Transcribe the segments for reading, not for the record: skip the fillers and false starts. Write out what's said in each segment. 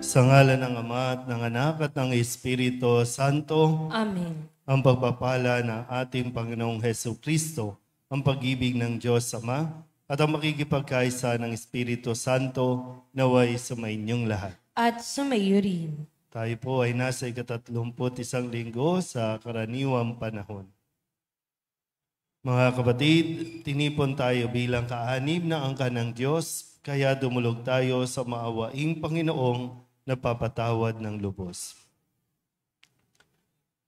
Sa ngalan ng Ama at ng Anak at ng Espiritu Santo, Amen. ang pagpapala ng ating Panginoong Hesus Kristo, ang pag-ibig ng Diyos Ama, at ang makikipagkaisa ng Espiritu Santo naway sumainyong lahat. At sumayo rin. Tayo po ay nasa 31 linggo sa karaniwang panahon. Mga kapatid, tinipon tayo bilang kaanib na angkan ng Diyos, kaya dumulog tayo sa maawaing Panginoong nagpapatawad ng lubos.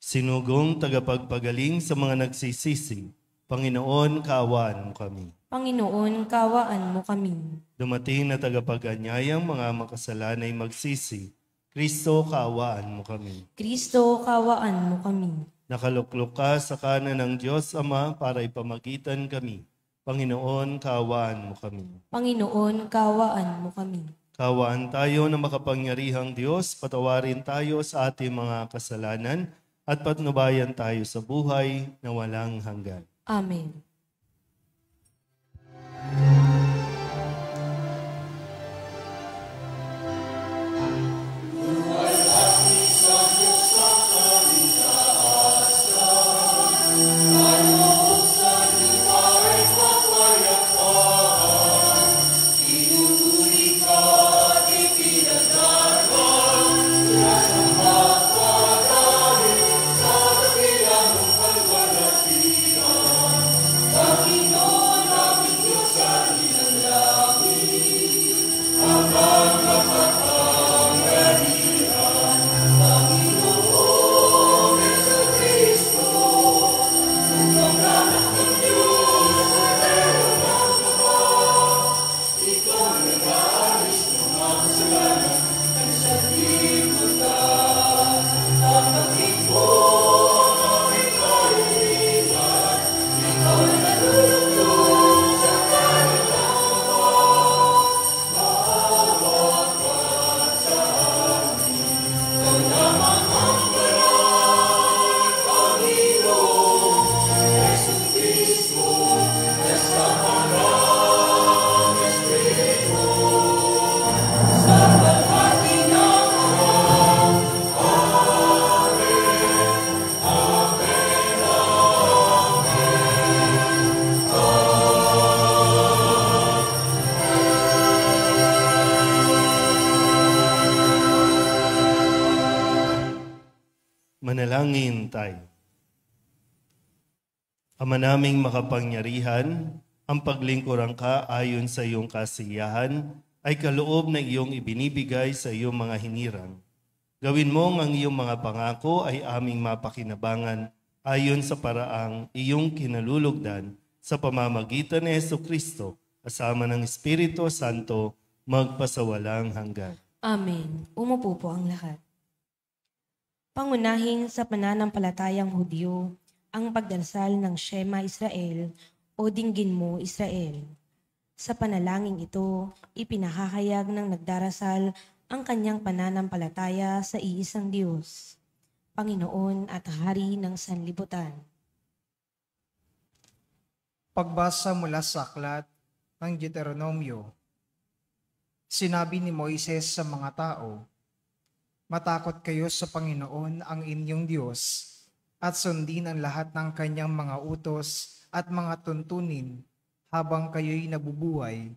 Sinugong tagapagpagaling sa mga nagsisisi, Panginoon, kaawaan mo kami. Panginoon, kawaan mo kami. Dumating na tagapag-anyayang mga makasalanay magsisi, Kristo, kaawaan mo kami. Kristo, kawaan mo kami. Nakaluklok ka sa kanan ng Diyos Ama para ipamagitan kami. Panginoon, kaawaan mo kami. Panginoon, kawaan mo kami. Kaawaan tayo na makapangyarihang Diyos, patawarin tayo sa ating mga kasalanan at patnubayan tayo sa buhay na walang hanggan. Amen. Manalangin tayo. Ama naming makapangyarihan, ang paglingkuran ka ayon sa iyong kasiyahan ay kaloob na iyong ibinibigay sa iyong mga hinirang. Gawin mong ang iyong mga pangako ay aming mapakinabangan ayon sa paraang iyong kinalulugdan sa pamamagitan ni Jesucristo kasama ng Espiritu Santo magpasawalang hanggan. Amen. Umupo po ang lahat. Pangunahin sa pananampalatayang Hudyo ang pagdarasal ng Shema Israel o Dinggin mo Israel. Sa panalangin ito, ipinahahayag ng nagdarasal ang kanyang pananampalataya sa iisang Diyos, Panginoon at Hari ng sanlibutan. Pagbasa mula sa aklat ng Deuteronomio. Sinabi ni Moises sa mga tao, "Matakot kayo sa Panginoon ang inyong Diyos at sundin ang lahat ng kanyang mga utos at mga tuntunin habang kayo'y nabubuhay.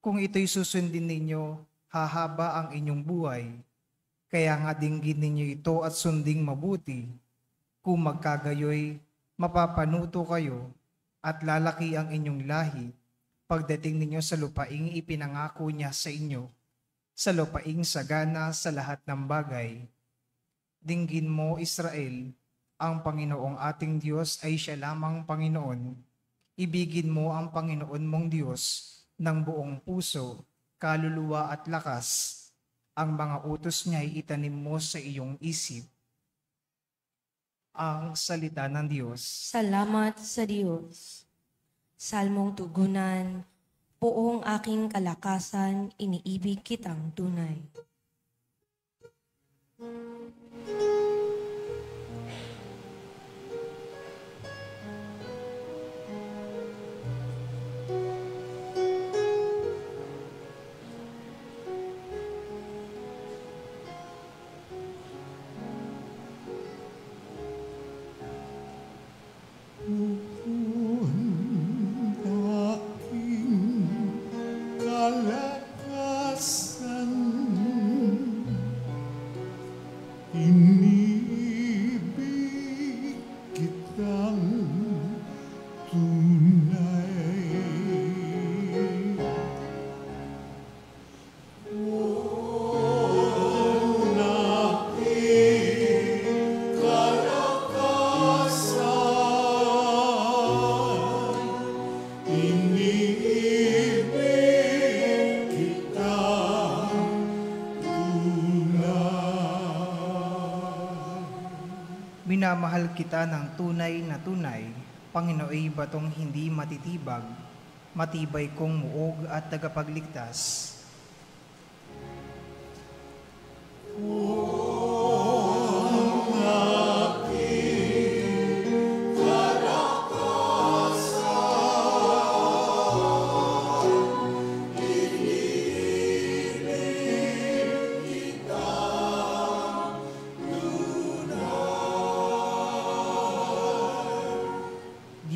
Kung ito'y susundin ninyo, hahaba ang inyong buhay. Kaya nga dinggin ninyo ito at sunding mabuti. Kung magkagayoy, mapapanuto kayo at lalaki ang inyong lahi pagdating ninyo sa lupaing ipinangako niya sa inyo, sa lupaing sagana sa lahat ng bagay. Dinggin mo, Israel, ang Panginoong ating Diyos ay siya lamang Panginoon. Ibigin mo ang Panginoon mong Diyos ng buong puso, kaluluwa at lakas. Ang mga utos niya ay itanim mo sa iyong isip." Ang salita ng Diyos. Salamat sa Diyos. Salmong tugunan, Buong aking kalakasan, iniibig kitang tunay. Minamahal kita ng tunay na tunay, Panginooy batong hindi matitibag, matibay kong muog at tagapagligtas.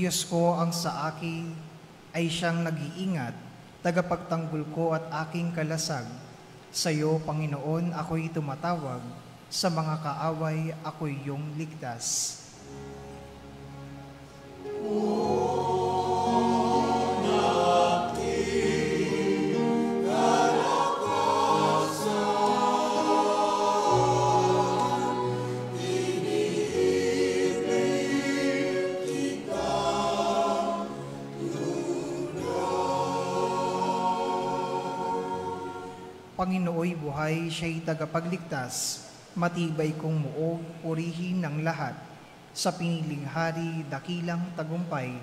Diyos ko ang sa akin ay siyang nag-iingat, tagapagtanggol ko at aking kalasag. Sa iyo, Panginoon, ako'y tumatawag, sa mga kaaway ako'y iyong ligtas. Panginooy buhay, siya'y tagapagligtas, matibay kong muog, purihin ng lahat. Sa piniling hari, dakilang tagumpay,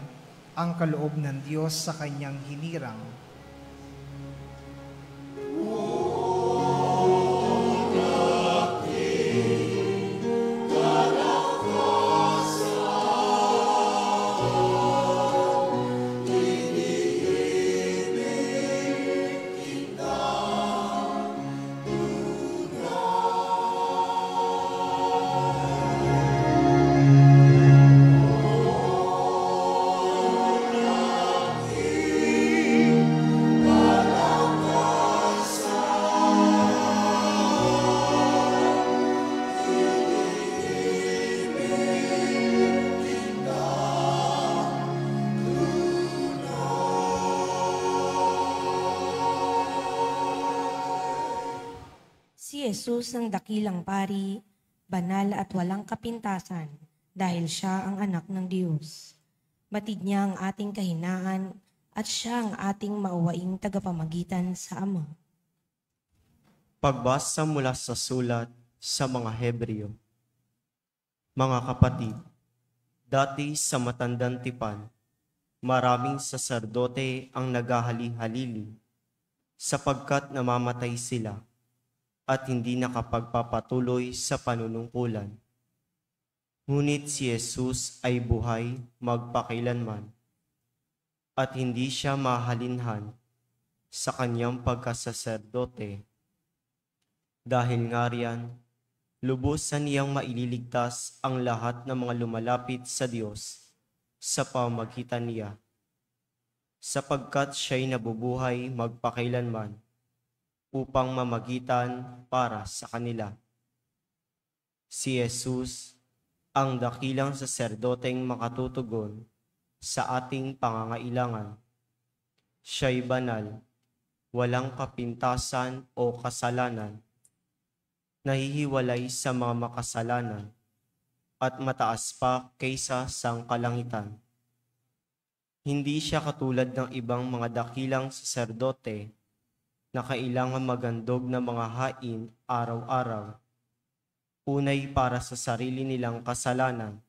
ang kaloob ng Diyos sa kanyang hinirang. Si Jesus ang dakilang pari, banal at walang kapintasan, dahil siya ang anak ng Diyos. Batid niya ang ating kahinaan at siya ang ating mauwaing tagapamagitan sa Ama. Pagbasa mula sa sulat sa mga Hebreo. Mga kapatid, dati sa matandang tipan, maraming saserdote ang naghahali-halili sapagkat namamatay sila at hindi nakapagpapatuloy sa panunungkulan. Ngunit si Jesus ay buhay magpakailanman at hindi siya mahalinhan sa kanyang pagkasaserdote. Dahil nga riyan, lubusan niyang maililigtas ang lahat ng mga lumalapit sa Diyos sa pamamagitan niya, sapagkat siya'y nabubuhay magpakailanman upang mamagitan para sa kanila. Si Jesus ang dakilang saserdoteng makatutugon sa ating pangangailangan. Siya'y banal, walang kapintasan o kasalanan, nahihiwalay sa mga makasalanan, at mataas pa kaysa sangkalangitan. Hindi siya katulad ng ibang mga dakilang saserdote na kailangan magandog ng mga hain araw-araw, unay para sa sarili nilang kasalanan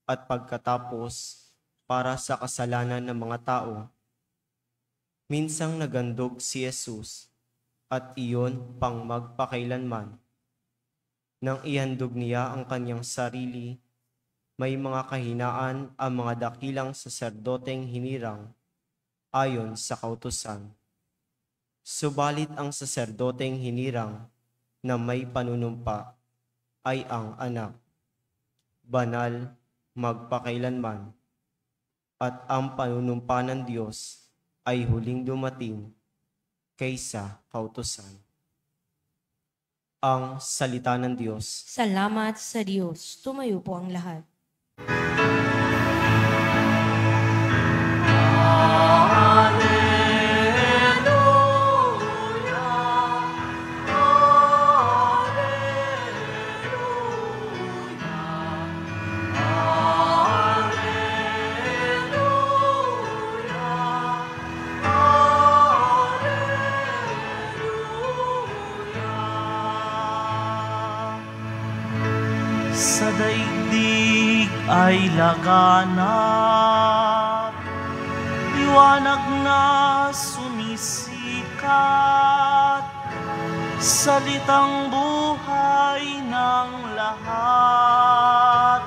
at pagkatapos para sa kasalanan ng mga tao. Minsang nagandog si Jesus at iyon pang magpakailanman. Nang ihandog niya ang kanyang sarili, may mga kahinaan ang mga dakilang saserdoteng hinirang ayon sa kautusan. Subalit ang saserdoteng hinirang na may panunumpa ay ang anak, banal, magpakailanman, at ang panunumpa ng Diyos ay huling dumating kaysa kautusan. Ang salita ng Diyos. Salamat sa Diyos. Tumayo po ang lahat. sa daigdig ay laganap, liwanag na sumisikat, salitang buhay ng lahat.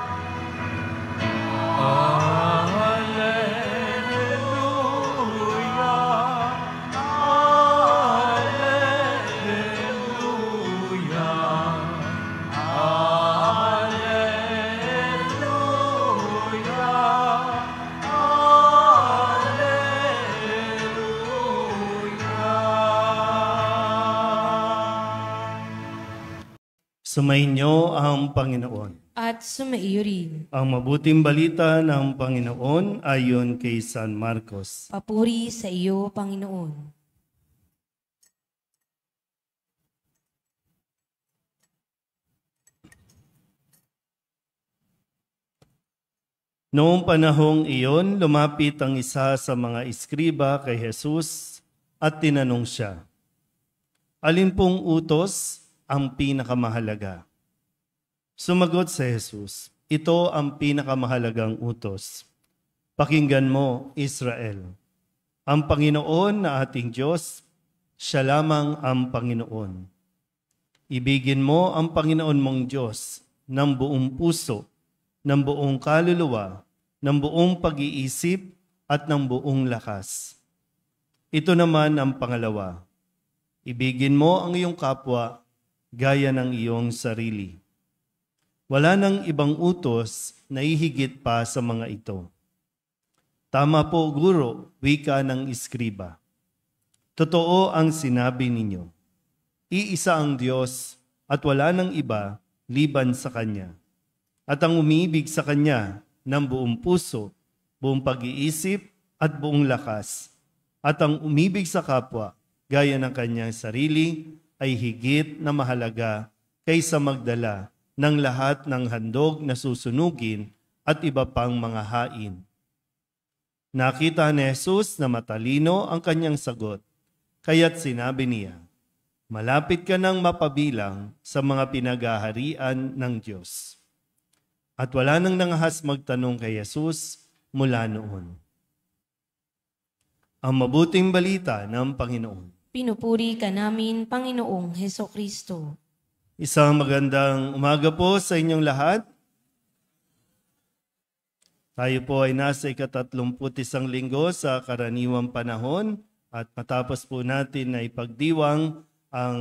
Sumainyo ang Panginoon. At sumaiyo rin. Ang mabuting balita ng Panginoon ayon kay San Marcos. Papuri sa iyo, Panginoon. Noong panahong iyon, lumapit ang isa sa mga iskriba kay Jesus at tinanong siya, "Alin pong utos ang pinakamahalaga?" Sumagot si Jesus, "Ito ang pinakamahalagang utos. Pakinggan mo, Israel. Ang Panginoon na ating Diyos, siya lamang ang Panginoon. Ibigin mo ang Panginoon mong Diyos ng buong puso, ng buong kaluluwa, ng buong pag-iisip at ng buong lakas. Ito naman ang pangalawa. Ibigin mo ang iyong kapwa gaya ng iyong sarili. Wala nang ibang utos na ihigit pa sa mga ito." Tama po, Guro, wika ng iskriba. Totoo ang sinabi ninyo. Iisa ang Diyos at wala nang iba liban sa Kanya. At ang umiibig sa Kanya ng buong puso, buong pag-iisip at buong lakas, at ang umibig sa kapwa gaya ng kanyang sarili ay higit na mahalaga kaysa magdala ng lahat ng handog na susunugin at iba pang mga hain. Nakita ni Jesus na matalino ang kanyang sagot, kaya't sinabi niya, "Malapit ka nang mapabilang sa mga pinagaharian ng Diyos." At wala nang nangahas magtanong kay Jesus mula noon. Ang mabuting balita ng Panginoon. Pinupuri ka namin, Panginoong Hesukristo. Isang magandang umaga po sa inyong lahat. Tayo po ay nasa 31 linggo sa karaniwang panahon at matapos po natin na ipagdiwang ang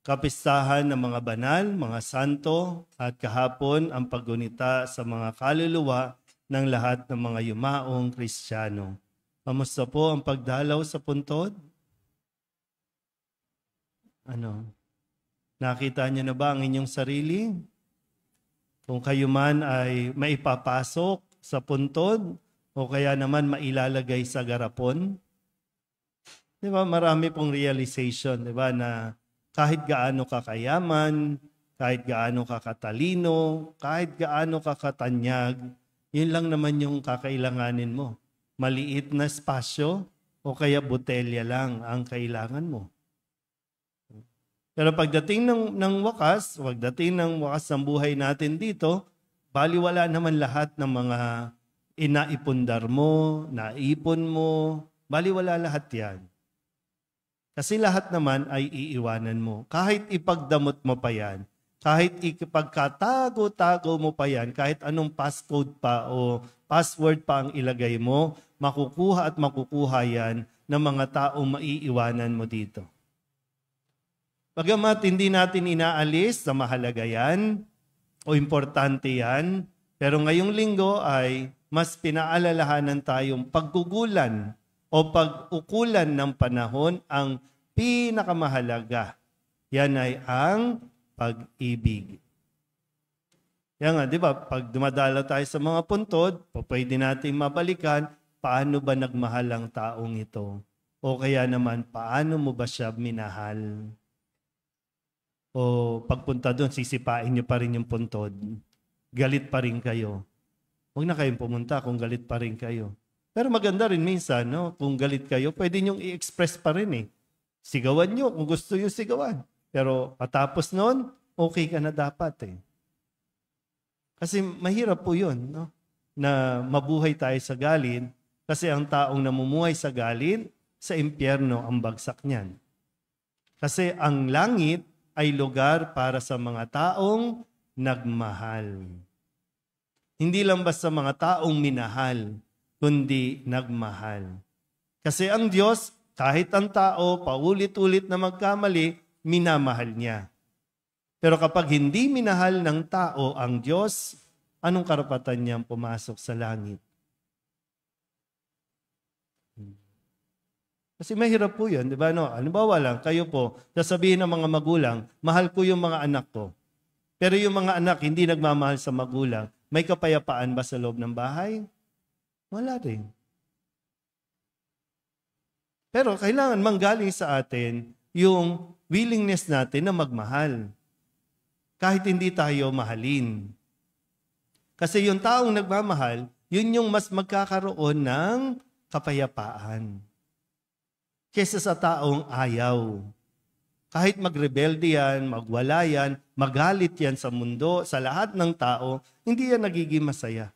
kapistahan ng mga banal, mga santo at kahapon ang paggunita sa mga kaluluwa ng lahat ng mga yumaong Kristiyano. Kamusta po ang pagdalaw sa puntod? Nakita niyo na ba ang inyong sarili? Kung kayo man ay maipapasok sa puntod o kaya naman mailalagay sa garapon? Di ba? Marami pong realization, di ba, na kahit gaano ka kayaman, kahit gaano ka katalino, kahit gaano ka katanyag, yun lang naman yung kakailanganin mo. Maliit na espasyo o kaya botelya lang ang kailangan mo. Pero pagdating ng wakas ng buhay natin dito, baliwala naman lahat ng mga inaipundar mo, naipon mo, baliwala lahat yan. Kasi lahat naman ay iiwanan mo. Kahit ipagdamot mo pa yan, kahit ipagkatago-tago mo pa yan, kahit anong passcode pa o password pa ang ilagay mo, makukuha at makukuha yan ng mga taong maiiwanan mo dito. Bagamat hindi natin inaalis na mahalaga yan o importante yan, pero ngayong linggo ay mas pinaalalahanan tayong paggugulan o pag-ukulan ng panahon ang pinakamahalaga. Yan ay ang pag-ibig. Yan nga, di ba? Pag dumadalaw tayo sa mga puntod, pwede natin mabalikan, paano ba nagmahal ang taong ito? O kaya naman, paano mo ba siya minahal? O pagpunta doon, sisipain niyo pa rin yung puntod. Galit pa rin kayo. Huwag na kayong pumunta kung galit pa rin kayo. Pero maganda rin minsan, no? Kung galit kayo, pwede niyong i-express pa rin eh. Sigawan niyo kung gusto niyo sigawan. Pero patapos noon, okay ka na dapat eh. Kasi mahirap po yun, no? Na mabuhay tayo sa galit kasi ang taong namumuhay sa galit, sa impyerno ang bagsak niyan. Kasi ang langit ay lugar para sa mga taong nagmahal. Hindi lang basta mga taong minahal, kundi nagmahal. Kasi ang Diyos, kahit ang tao paulit-ulit na magkamali, minamahal niya. Pero kapag hindi minahal ng tao ang Diyos, anong karapatan niyang pumasok sa langit? Kasi mahirap po yun, di ba? No? Halimbawa lang, kayo po, sasabihin ng mga magulang, mahal ko yung mga anak ko. Pero yung mga anak hindi nagmamahal sa magulang, may kapayapaan ba sa loob ng bahay? Wala rin. Pero kailangan manggaling sa atin yung willingness natin na magmahal. Kahit hindi tayo mahalin. Kasi yung taong nagmamahal, yun yung mas magkakaroon ng kapayapaan. Kesa sa taong ayaw. Kahit magrebelde yan, magwala yan, magalit yan sa mundo, sa lahat ng tao, hindi yan nagiging masaya.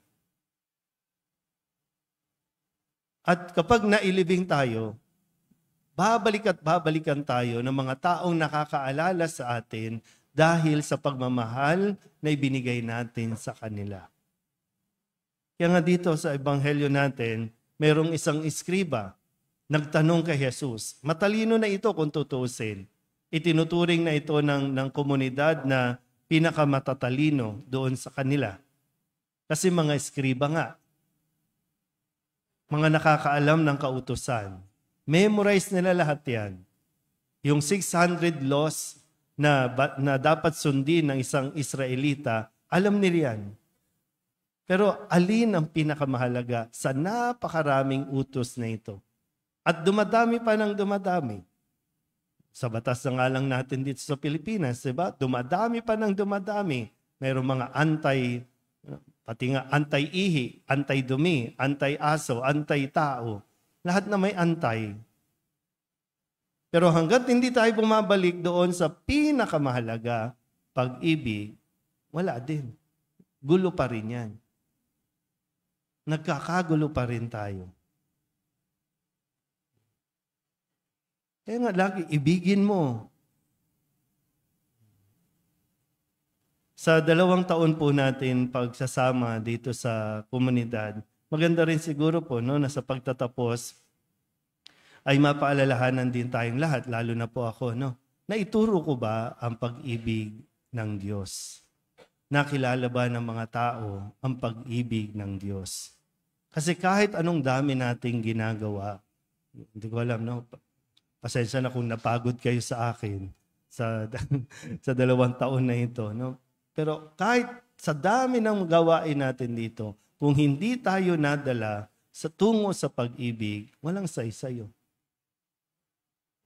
At kapag nailibing tayo, babalik at babalikan tayo ng mga taong nakakaalala sa atin dahil sa pagmamahal na ibinigay natin sa kanila. Kaya nga dito sa ebanghelyo natin, mayroong isang iskriba, nagtanong kay Jesus. Matalino na ito kung tutuusin. Itinuturing na ito ng komunidad na pinakamatatalino doon sa kanila. Kasi mga eskriba nga, mga nakakaalam ng kautusan. Memorize nila lahat yan. Yung 600 laws na dapat sundin ng isang Israelita, alam nila yan. Pero alin ang pinakamahalaga sa napakaraming utos na ito? At dumadami pa ng dumadami. Sa batas na nga lang natin dito sa Pilipinas, diba? Dumadami pa ng dumadami. Mayroong mga pati nga anti-ihi, anti-dumi, anti-aso, anti-tao. Lahat na may antay. Pero hanggat hindi tayo bumabalik doon sa pinakamahalaga, pag-ibig, wala din. Gulo pa rin yan. Nagkakagulo pa rin tayo. Kaya nga lagi, ibigin mo. Sa 2 taon po natin pagsasama dito sa komunidad, maganda rin siguro po no, na sa pagtatapos ay mapaalalahanan din tayong lahat, lalo na po ako, no, na ituro ko ba ang pag-ibig ng Diyos? Nakilala ba ng mga tao ang pag-ibig ng Diyos? Kasi kahit anong dami nating ginagawa, hindi ko alam, no? Pasensya na kung napagod kayo sa akin sa 2 taon na ito. No? Pero kahit sa dami ng gawain natin dito, kung hindi tayo nadala sa tungo sa pag-ibig, walang say-sayo.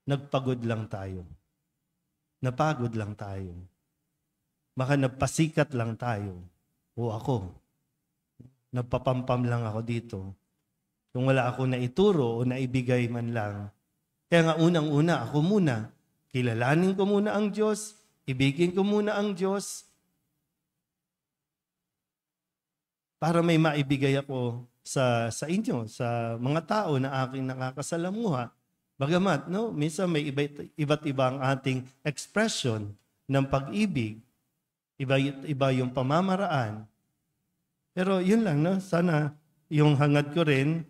Nagpagod lang tayo. Napagod lang tayo. Baka nagpasikat lang tayo. O ako. Nagpapampam lang ako dito. Kung wala ako naituro o naibigay man lang, kaya nga unang-una, ako muna. Kilalanin ko muna ang Diyos. Ibigin ko muna ang Diyos. Para may maibigay ako sa inyo, sa mga tao na aking nakakasalamuha. Bagamat, no, minsan may iba't iba ang ating expression ng pag-ibig. Iba yung pamamaraan. Pero yun lang, no, sana yung hangad ko rin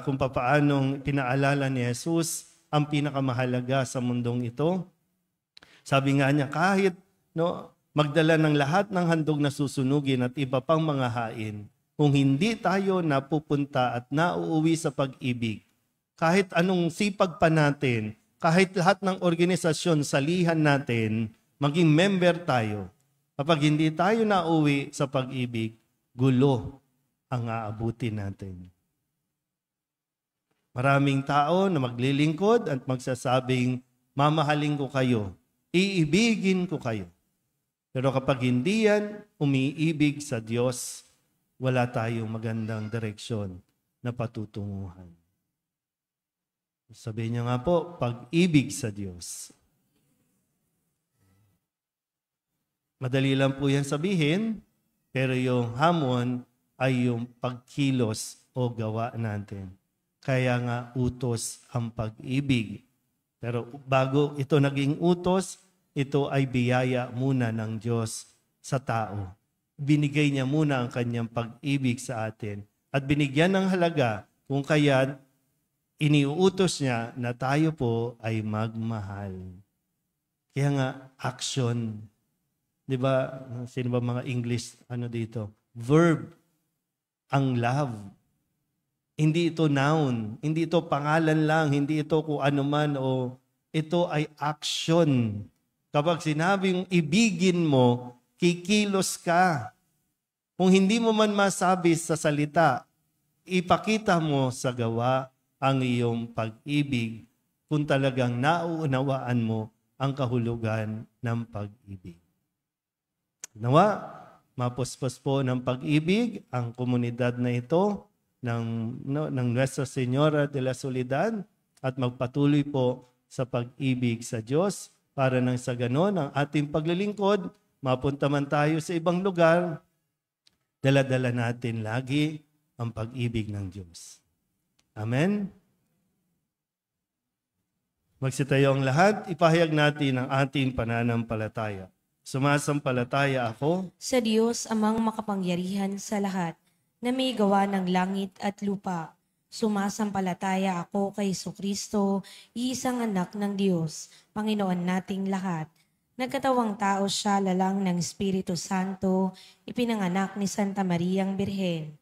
kung papaanong pinaalala ni Jesus ang pinakamahalaga sa mundong ito. Sabi nga niya, kahit no, magdala ng lahat ng handog na susunugin at iba pang mga hain, kung hindi tayo napupunta at nauuwi sa pag-ibig, kahit anong sipag pa natin, kahit lahat ng organisasyon, salihan natin, maging member tayo, kapag hindi tayo nauwi sa pag-ibig, gulo ang aabutin natin. Maraming tao na maglilingkod at magsasabing, mamahalin ko kayo, iibigin ko kayo. Pero kapag hindi yan umiibig sa Diyos, wala tayong magandang direksyon na patutunguhan. Sabihin niya nga po, pag-ibig sa Diyos. Madali lang po yan sabihin, Pero yung hamon ay yung pagkilos o gawa natin. Kaya nga utos ang pag-ibig. Pero bago ito naging utos, ito ay biyaya muna ng Diyos sa tao. Binigay niya muna ang kanyang pag-ibig sa atin. At binigyan ng halaga kung kaya iniuutos niya na tayo po ay magmahal. Kaya nga, action. Di ba? Sino ba mga English dito? Verb. Ang love. Hindi ito noun. Hindi ito pangalan lang. Hindi ito kung ano man. O ito ay action. Kapag sinabing ibigin mo, kikilos ka. Kung hindi mo man masabi sa salita, ipakita mo sa gawa ang iyong pag-ibig kung talagang nauunawaan mo ang kahulugan ng pag-ibig. Nawa, mapuspos po ng pag-ibig ang komunidad na ito ng Nuestra Señora de la Soledad at magpatuloy po sa pag-ibig sa Diyos para nang sa ganon ang ating paglilingkod, mapunta man tayo sa ibang lugar, dala-dala natin lagi ang pag-ibig ng Diyos. Amen? Magsitayo ang lahat, ipahayag natin ang ating pananampalataya. Sumasampalataya ako Sa Diyos amang makapangyarihan sa lahat, na may gawa ng langit at lupa. Sumasampalataya ako kay Jesucristo, iisang anak ng Diyos, Panginoon nating lahat. Nagkatawang tao siya lalang ng Espiritu Santo, ipinanganak ni Santa Mariang Birhen.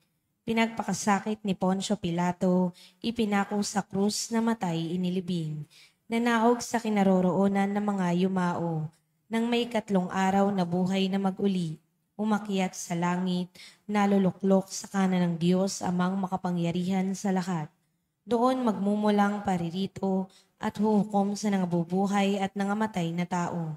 Pinagpakasakit ni Poncio Pilato, ipinako sa krus na matay inilibing. Nanaog sa kinaroroonan ng mga yumao, nang may 3 araw na buhay na mag-uli, umakyat sa langit, naluluklok sa kanan ng Diyos amang makapangyarihan sa lahat. Doon magmumulang paririto at huhukom sa nangabubuhay at nangamatay na tao.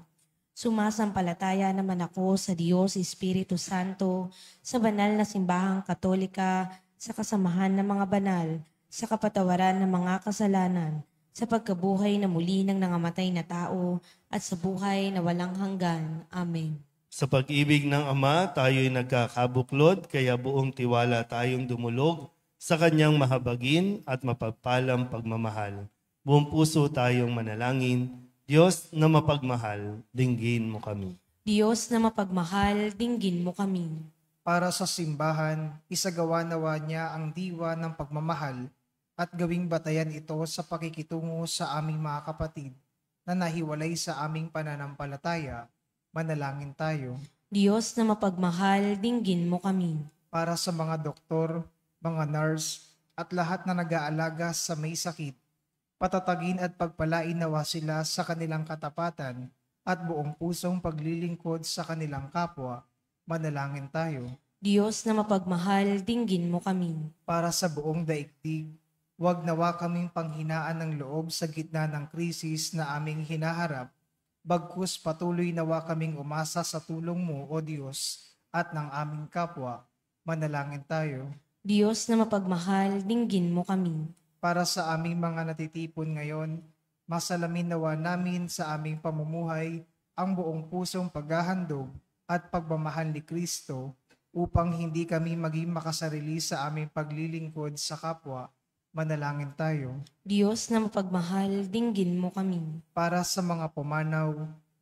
Sumasampalataya naman ako sa Diyos Espiritu Santo, sa banal na simbahang katolika, sa kasamahan ng mga banal, sa kapatawaran ng mga kasalanan, sa pagkabuhay na muli ng nangamatay na tao, at sa buhay na walang hanggan. Amen. sa pag-ibig ng Ama, tayo'y nagkakabuklod, kaya buong tiwala tayong dumulog sa kanyang mahabagin at mapagpalang pagmamahal. Buong puso tayong manalangin, Diyos na mapagmahal, dinggin mo kami. Diyos na mapagmahal, dinggin mo kami. Para sa simbahan, isagawa nawa niya ang diwa ng pagmamahal at gawing batayan ito sa pakikitungo sa aming mga kapatid na nahiwalay sa aming pananampalataya. Manalangin tayo. Diyos na mapagmahal, dinggin mo kami. Para sa mga doktor, mga nurse, at lahat na nag-aalaga sa may sakit, patatagin at pagpalain nawa sila sa kanilang katapatan at buong pusong paglilingkod sa kanilang kapwa. Manalangin tayo. Diyos na mapagmahal, dinggin mo kami. Para sa buong daigdig, huwag nawa kaming panghinaan ng loob sa gitna ng krisis na aming hinaharap, bagkus patuloy nawa kaming umasa sa tulong mo, O Diyos, at ng aming kapwa. Manalangin tayo. Diyos na mapagmahal, dinggin mo kami. Para sa aming mga natitipon ngayon, masalamin nawa namin sa aming pamumuhay ang buong pusong paghahandog at pagmamahal ni Kristo upang hindi kami maging makasarili sa aming paglilingkod sa kapwa. Manalangin tayo. Diyos na mapagmahal, dinggin mo kami. Para sa mga pumanaw,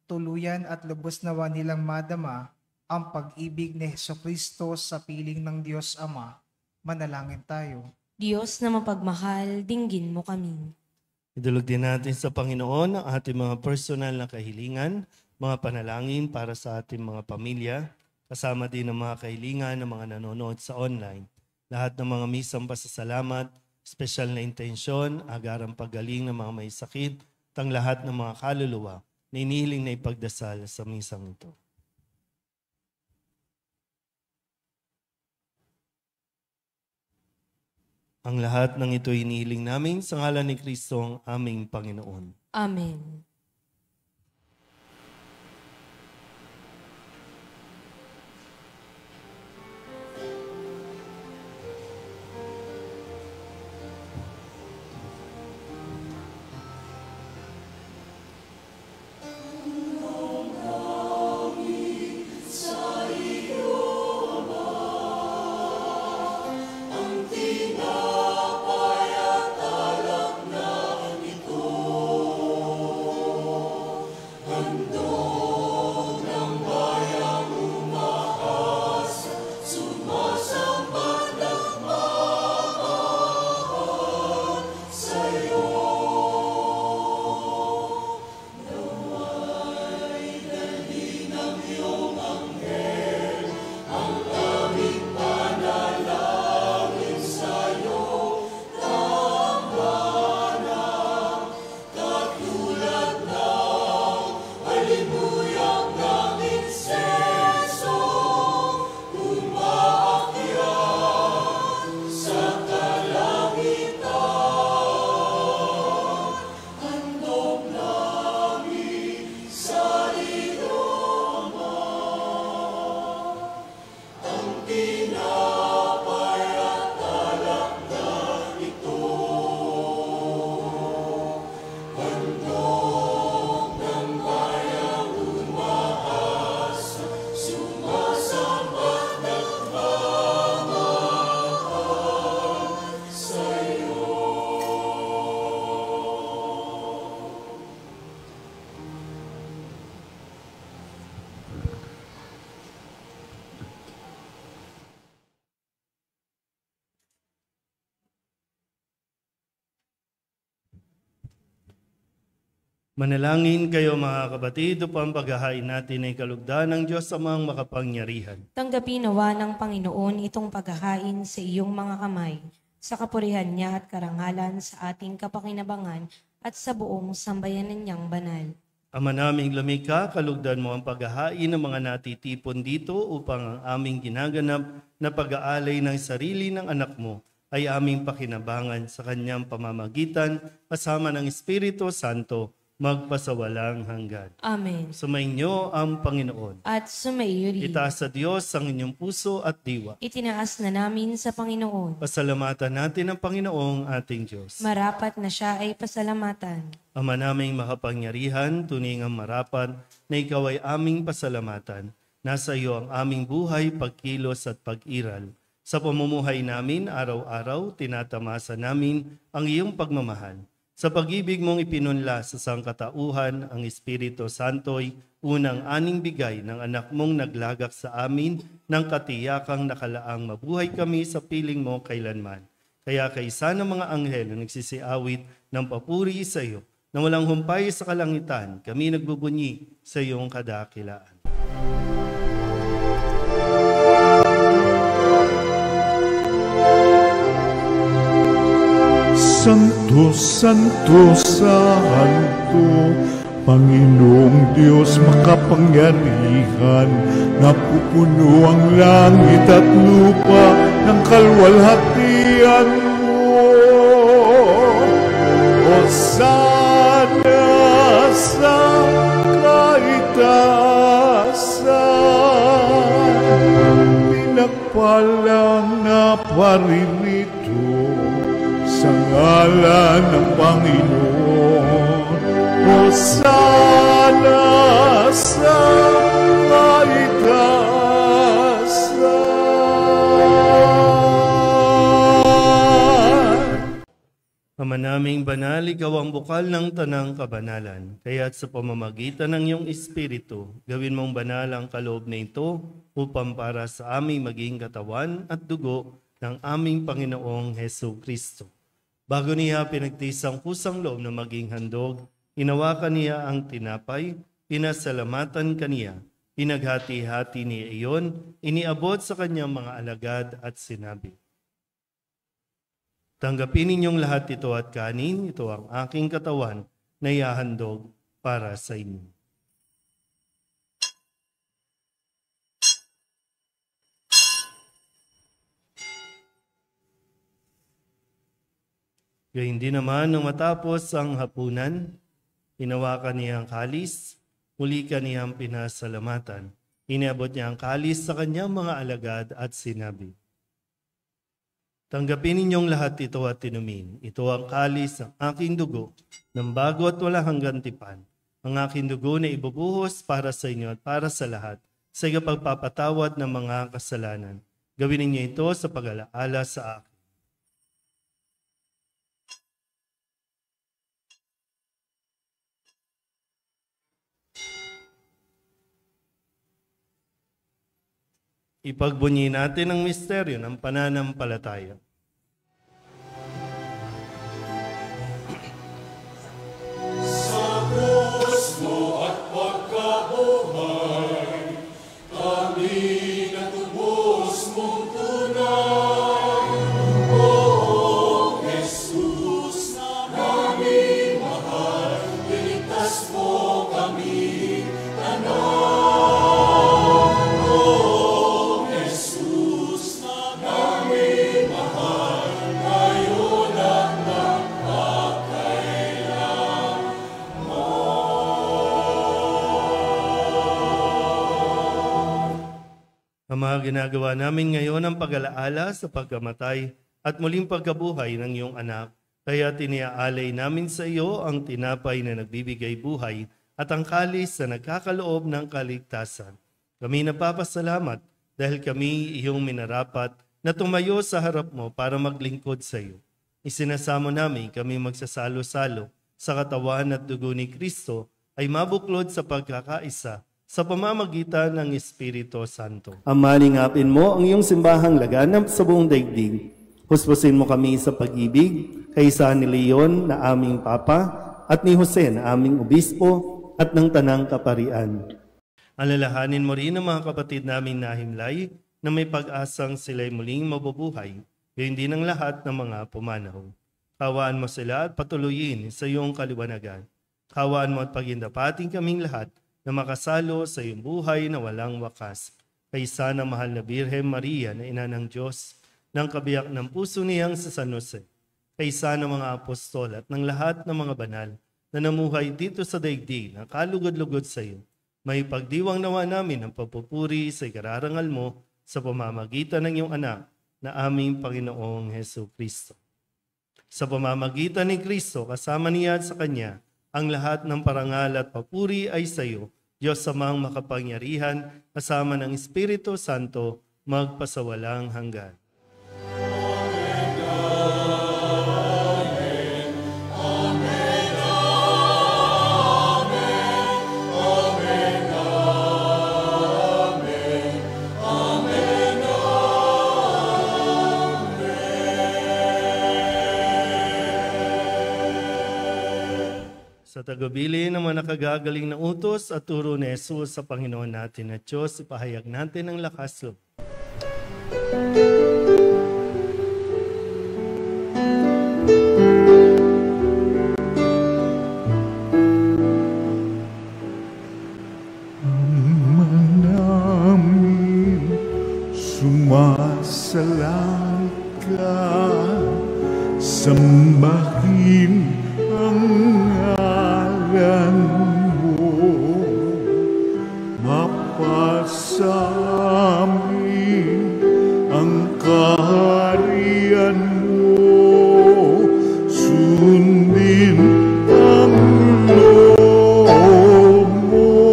tuluyan at lubos nawa nilang madama ang pag-ibig ni Jesucristo sa piling ng Diyos Ama. Manalangin tayo. Diyos na mapagmahal, dinggin mo kami. Idulog din natin sa Panginoon ang ating mga personal na kahilingan, mga panalangin para sa ating mga pamilya, kasama din ang mga kahilingan ng mga nanonood sa online. Lahat ng mga misang pasasalamat, special na intensyon, agarang paggaling ng mga may sakit, at ang lahat ng mga kaluluwa na inihiling na ipagdasal sa misang ito. Ang lahat ng ito inihiling namin sa ngalan ni Kristo ang aming Panginoon. Amen. Manalangin kayo mga kapatid upang paghahain natin ay kalugdan ng Diyos amang makapangyarihan. Tanggapin nawa ng Panginoon itong paghahain sa iyong mga kamay, sa kapurihan niya at karangalan sa ating kapakinabangan at sa buong sambayanan niyang banal. Ama naming lumikha, kalugdan mo ang paghahain ng mga natitipon dito upang ang aming ginaganap na pag-aalay ng sarili ng anak mo ay aming pakinabangan sa kanyang pamamagitan kasama ng Espiritu Santo magpasawalang hanggan. Amen. Sumainyo ang Panginoon. At sumaiyo rin. Itaas sa Diyos ang inyong puso at diwa. Itinaas na namin sa Panginoon. Pasalamatan natin ang Panginoong ating Diyos. Marapat na siya ay pasalamatan. Ama naming makapangyarihan, tuningang marapat na ikaw ay aming pasalamatan. Nasa iyo ang aming buhay, pagkilos at pag-iral. Sa pamumuhay namin, araw-araw, tinatamasa namin ang iyong pagmamahal. Sa pag-ibig mong ipinunla sa sangkatauhan, ang Espiritu Santo'y unang aning bigay ng anak mong naglagak sa amin ng katiyakang nakalaang mabuhay kami sa piling mo kailanman. Kaya kaisa ng mga anghel na nagsisiawit ng papuri sa iyo, na walang humpay sa kalangitan, kami nagbubunyi sa iyong kadakilaan. Santo, Santo, Santo, Panginoong Diyos makapangyarihan, napupuno ang langit at lupa ng kalwalhatian mo. Hosana sa kaitaasan, pinagpalang na paririto sa ngalan ng Panginoon. Hosana sa kaitaasan. Ama naming banal, ikaw ang bukal ng tanang kabanalan. Kaya't sa pamamagitan ng iyong Espiritu, gawin mong banal ang kaloob na ito upang para sa aming maging katawan at dugo ng aming Panginoong Hesu Kristo. Bago niya pinagtiis ang pusang loob na maging handog, hinawakan niya ang tinapay, pinasalamatan kaniya, pinaghati-hati niya iyon, iniabot sa kanyang mga alagad at sinabi, "Tanggapin ninyong lahat ito at kanin, ito ang aking katawan na ihahandog para sa inyo." Gayun din naman nung matapos ang hapunan, hinawakan niya ang kalis, muli kaniyang pinasalamatan. Iniabot niya ang kalis sa kanyang mga alagad at sinabi, "Tanggapin ninyong lahat ito at inumin. Ito ang kalis ng aking dugo, ng bago at walang hanggang tipan. Ang aking dugo na ibubuhos para sa inyo at para sa lahat, sa pagpapatawad ng mga kasalanan. Gawin ninyo ito sa pag-alaala sa akin." Ipagbunyi natin ang misteryo ng pananampalataya. Ang mga ginagawa namin ngayon ang pag-alaala sa pagkamatay at muling pagkabuhay ng iyong anak. Kaya tiniaalay namin sa iyo ang tinapay na nagbibigay buhay at ang kalis na nagkakaloob ng kaligtasan. Kami napapasalamat dahil kami iyong minarapat na tumayo sa harap mo para maglingkod sa iyo. Isinasamo namin kami magsasalo-salo sa katawan at dugo ni Kristo ay mabuklod sa pagkakaisa sa pamamagitan ng Espiritu Santo. Ama, lingapin mo ang iyong simbahang laganap sa buong daigdig. Huspusin mo kami sa pag-ibig, kaysa ni Leon na aming Papa, at ni Jose na aming obispo at ng tanang kaparian. Alalahanin mo rin ang mga kapatid naming nahimlay na may pag-asang sila'y muling mabubuhay, gayon din ang lahat ng mga pumanaw. Kawaan mo sila at patuloyin sa iyong kaliwanagan. Kawaan mo at pagindapating kaming lahat na makasalo sa iyong buhay na walang wakas. Kaysa ng mahal na Birhen Maria na ina ng Diyos, ng kabiyak ng puso niyang sa San Jose, kaysa ng mga apostol at ng lahat ng mga banal na namuhay dito sa daigdig na kalugod-lugod sa iyo, may pagdiwang nawa namin ang pagpupuri sa ikararangal mo sa pamamagitan ng iyong anak na aming Panginoong Hesu Kristo. Sa pamamagitan ni Kristo, kasama niya at sa Kanya, ang lahat ng parangal at papuri ay sa iyo, Diyos Amang makapangyarihan, kasama ng Espiritu Santo, magpasawalang hanggan. Sa tagubilin ng mga nakagagaling na utos at turo ni Jesus sa Panginoon natin at Diyos, ipahayag natin ang lakas loob. Namin sumasalang ka, sambahin ang ngalan mo, mapasamin ang kaharian mo, sundin ang loob mo,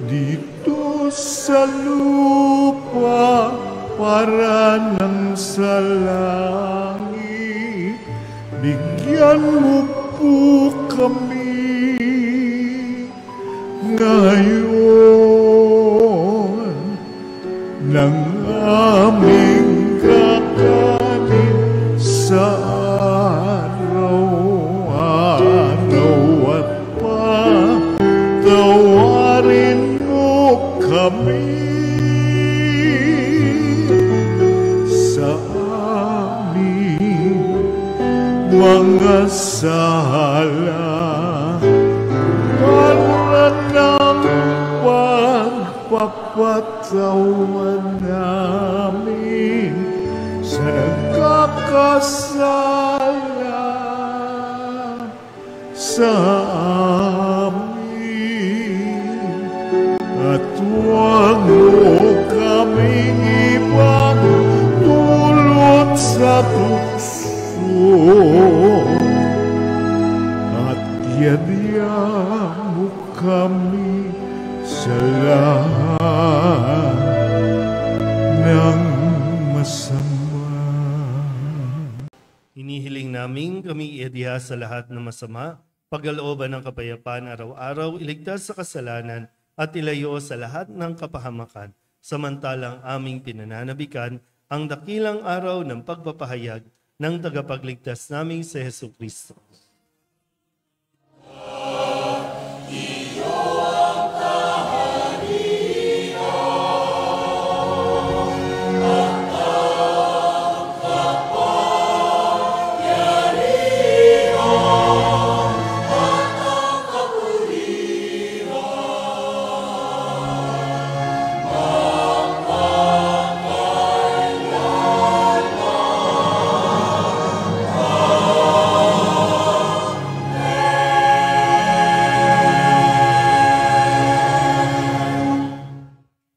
dito sa lupa para ng sa langit. Bigyan mo po kami ngayon ng aming kakanin sa araw-araw at patawarin mo kami sa aming mga sala, para ng pagpapatawan namin sa nagkakasala sa amin, at huwag mo kaming ipagdulot sa tukso, at yadya mo kami sa lahat ng masama. Hinihiling namin kami iadya sa lahat ng masama, pagkalooban ng kapayapaan araw-araw, iligtas sa kasalanan at ilayo sa lahat ng kapahamakan, samantalang aming pinananabikan ang dakilang araw ng pagpapahayag ng tagapagligtas naming si Hesu Kristo.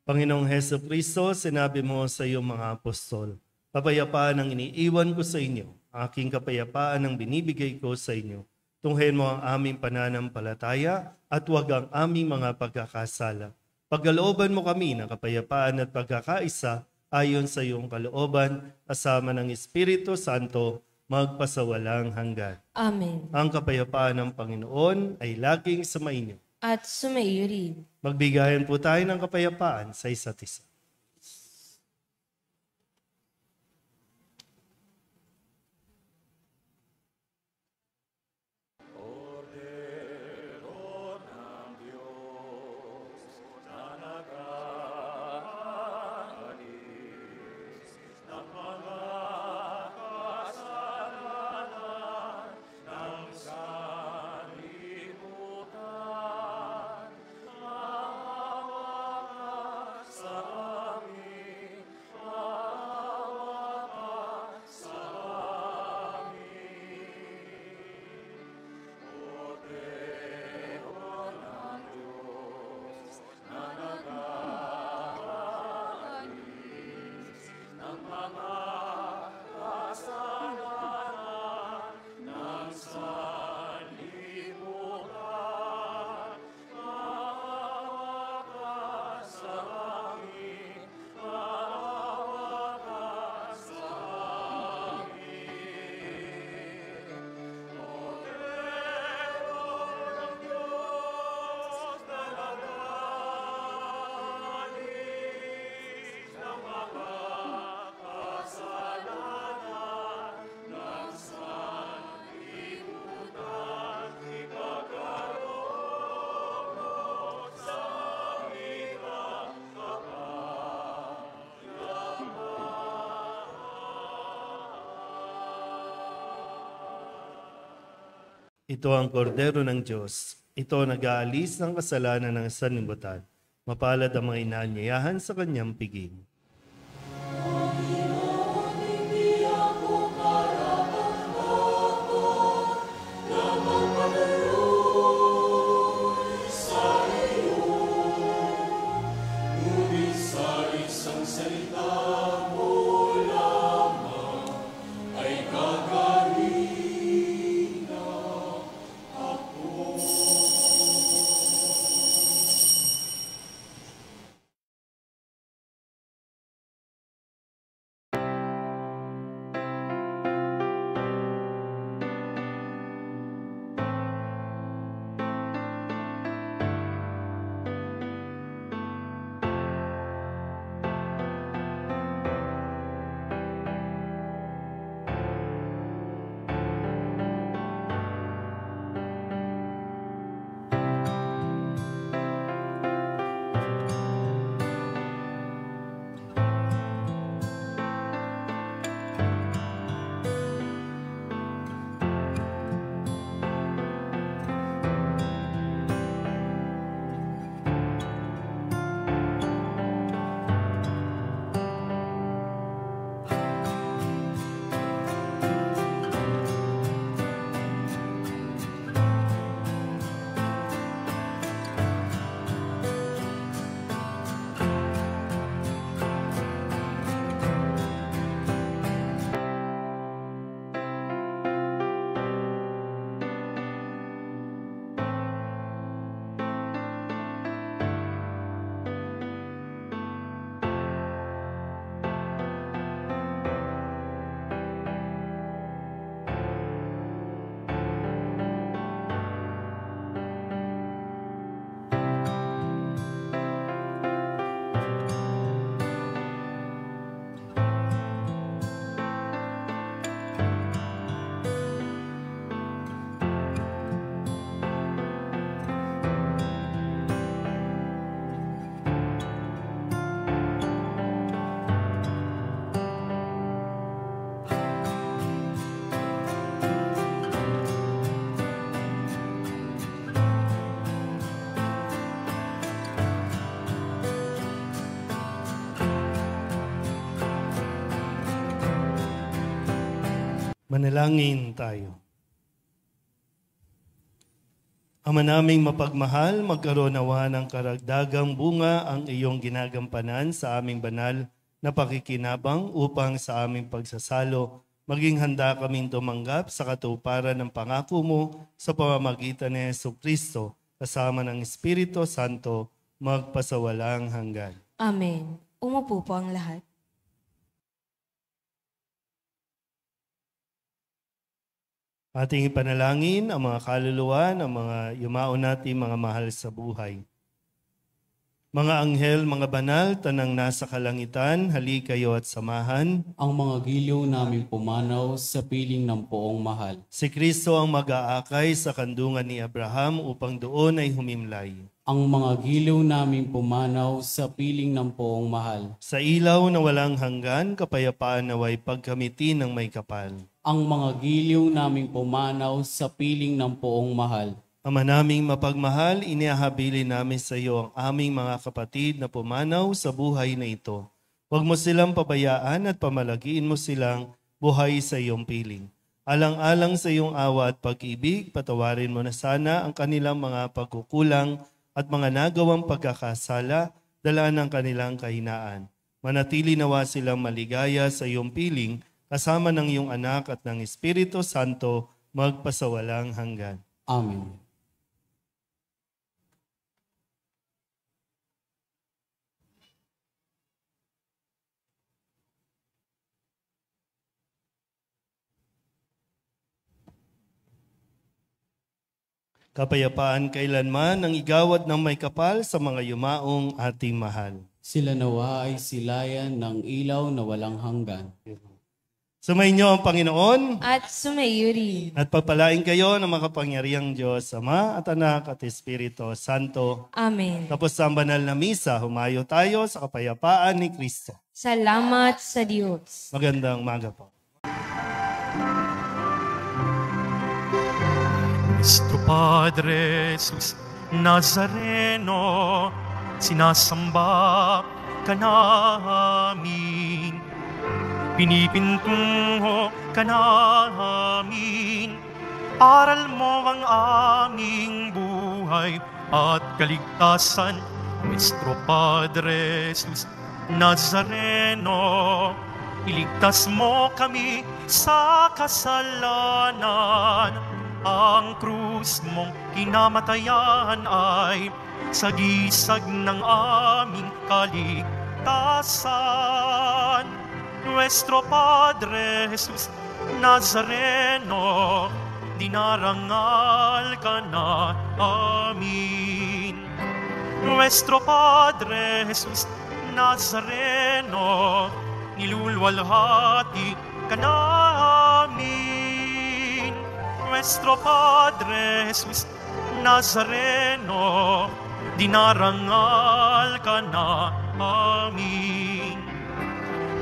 Panginoong Hesu Kristo, sinabi mo sa iyong mga apostol, kapayapaan ang iniiwan ko sa inyo, aking kapayapaan ang binibigay ko sa inyo. Tunghayin mo ang aming pananampalataya at huwag ang aming mga pagkakasala. Pagkalooban mo kami ng kapayapaan at pagkakaisa ayon sa iyong kalooban, kasama ng Espiritu Santo, magpasawalang hanggan. Amen. Ang kapayapaan ng Panginoon ay laging sumainyo. At sumaiyo rin. Magbigayan po tayo ng kapayapaan sa isa't isa. Ito ang kordero ng Diyos. Ito nag-aalis ng kasalanan ng sanlibutan. Mapalad ang mga inaanyayahan sa kanyang piging. Manalangin tayo. Ama naming mapagmahal, magkaroon nawa ng karagdagang bunga ang iyong ginagampanan sa aming banal na pakikinabang upang sa aming pagsasalo, maging handa kaming tumanggap sa katuparan ng pangako mo sa pamamagitan ni Jesucristo kasama ng Espiritu Santo magpasawalang hanggan. Amen. Umupo po ang lahat. Ating ipanalangin ang mga kaluluwa ng mga yumao natin mga mahal sa buhay. Mga anghel, mga banal, tanang nasa kalangitan, hali kayo at samahan. Ang mga giliw namin pumanaw sa piling ng poong mahal. Si Kristo ang mag-aakay sa kandungan ni Abraham upang doon ay humimlay. Ang mga giliw namin pumanaw sa piling ng poong mahal. Sa ilaw na walang hanggan, kapayapaan naway pagkamiti ng may kapal. Ang mga giliw naming pumanaw sa piling ng poong mahal. Ama naming mapagmahal, iniahabilin namin sa iyo ang aming mga kapatid na pumanaw sa buhay na ito. Huwag mo silang pabayaan at pamalagiin mo silang buhay sa iyong piling. Alang-alang sa iyong awa at pag-ibig, patawarin mo na sana ang kanilang mga pagkukulang at mga nagawang pagkakasala, dala ng kanilang kahinaan. Manatili nawa silang maligaya sa iyong piling, kasama ng iyong anak at ng Espiritu Santo, magpasawalang hanggan. Amen. Kapayapaan kailanman ang igawad ng may kapal sa mga yumaong ating mahal. Sila nawa ay silayan ng ilaw na walang hanggan. Sumainyo ang Panginoon At sumayuri. at pagpalain kayo ng makapangyarihang Diyos, Ama at Anak at Espiritu Santo. Amen. Tapos ang banal na misa, humayo tayo sa kapayapaan ni Kristo. Salamat sa Diyos. Magandang umaga po. Nuestro Padre Jesus Nazareno, sinasamba ka namin, pinipintungo ka namin, aral mo ang aming buhay at kaligtasan. Nuestro Padre Jesus Nazareno, iligtas mo kami sa kasalanan. Ang krus mong kinamatayan ay sagisag ng aming kaligtasan. Nuestro Padre Jesus Nazareno, dinarangal ka na amin. Nuestro Padre Jesus Nazareno, nilulwalhati ka namin. Nuestro Padre Jesus Nazareno, dinarangal ka na amin.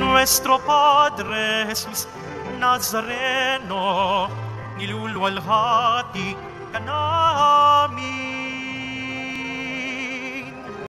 Nuestro Padre Jesus Nazareno, nilulwalhati ka namin.